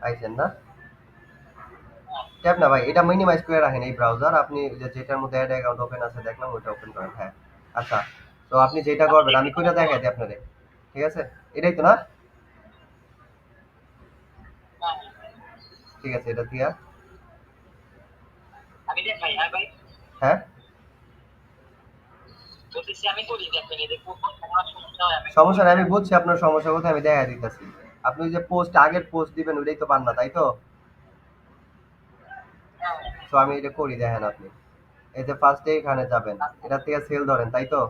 আইছেন না? ট্যাব না ভাই, এটা মিনিমাইজ করে রাখেন এই ব্রাউজার। আপনি যেটার মধ্যে অ্যাড অ্যাকাউন্ট ওপেন আছে দেখলাম ওইটা ওপেন করেন। হ্যাঁ। আচ্ছা। তো আপনি যেটা করবেন আমি কইরা দেখাই দিই আপনারে। ঠিক আছে? এটাই তো না? ঠিক আছে, এটা দিয়া। হ্যাঁ? সমস্যা নাই, আমি বুঝছি আপনার সমস্যা কোথায়, আমি দেখাই দিতেছি। আপনি ওই যে পোস্ট, আগের পোস্ট দিবেন ওইটাই তো পান না, তাই তো? তো আমি এটা করি, দেখেন আপনি। এই যে ফার্স্টে এখানে যাবেন। এটা থেকে সেল ধরেন, তাই তো?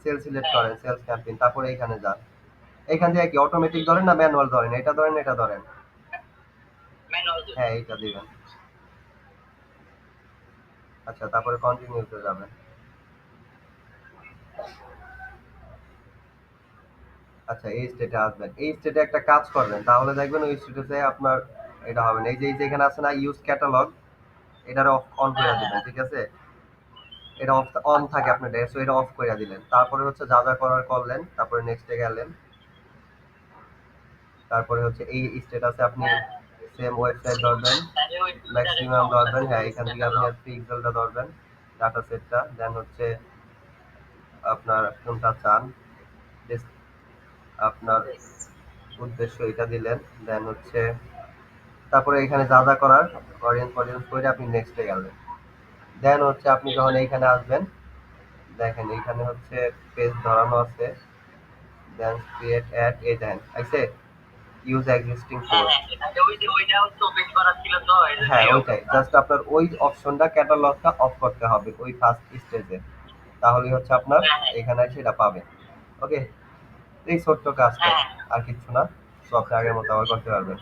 সেল সিলেক্ট করেন, সেলস ক্যাম্পেইন, তারপরে এখানে যান। এখান থেকে কি অটোমেটিক ধরেন না ম্যানুয়াল ধরেন? এটা ধরেন, এটা ধরেন। হ্যাঁ, এইটা দিবেন। আচ্ছা, তারপরে কন্টিনিউতে যাবেন। আচ্ছা, এই স্টেটে আসবেন। এই স্টেটে একটা কাজ করবেন, তাহলে দেখবেন ওই স্টেটে আপনার এটা হবে না। এই যে এখানে আছে না ইউজ ক্যাটালগ, এটার অফ অন করে দিবেন, ঠিক আছে? এটা অফ অন থাকে আপনার ডে, সো এটা অফ করে দিলেন। তারপরে হচ্ছে যা যা করার করলেন, তারপরে নেক্সটে গেলেন। তারপরে হচ্ছে এই স্ট্যাটাসে আপনি সেম ওয়েবসাইট ধরবেন, ম্যাক্সিমাম ধরবেন। হ্যাঁ, এখান থেকে আপনি পিক্সেলটা ধরবেন, ডাটা সেটটা। দেন হচ্ছে আপনার কোনটা চান, আপনার উদ্দেশ্য এটা দিলেন। দেন হচ্ছে তারপরে এখানে যা যা করার অডিয়েন্স অডিয়েন্স করে আপনি নেক্সটে গেলেন। দেন হচ্ছে আপনি যখন এইখানে আসবেন, দেখেন এইখানে হচ্ছে পেজ ধরানো আছে। দেন ক্রিয়েট অ্যাড, এই দেখেন আইছে ইউজ এক্সিস্টিং পোস্ট। হ্যাঁ, ওইটাই জাস্ট আপনার ওই অপশনটা, ক্যাটালগটা অফ করতে হবে ওই ফার্স্ট স্টেজে। তাহলেই হচ্ছে আপনার এখানে সেটা পাবেন। ওকে, এই ছোট্ট কাজটা, আর কিচ্ছু না। তো আপনি আগের মতো আবার করতে পারবেন।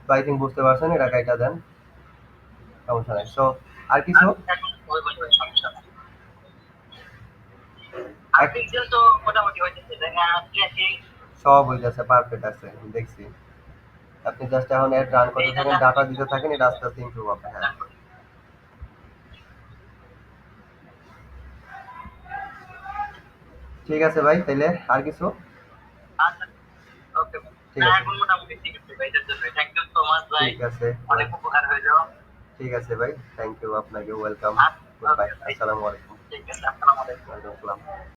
তো আই থিঙ্ক বুঝতে পারছেন, এটা কাইটা দেন, সমস্যা নাই। সো আর কিছু সব হইতেছে, পারফেক্ট আছে, আমি দেখছি। আপনি জাস্ট এখন অ্যাড রান করতে থাকেন, ডাটা দিতে থাকেন, এটা আস্তে আস্তে ইমপ্রুভ হবে। হ্যাঁ, ঠিক আছে ভাই, তাইলে আর কিছু? ঠিক আছে, ঠিক আছে ঠিক আছে ভাই, থ্যাংক ইউ, আপনাকে ওয়েলকাম। গুড বাই, আসসালামু আলাইকুম। ওয়ালাইকুম আসসালাম।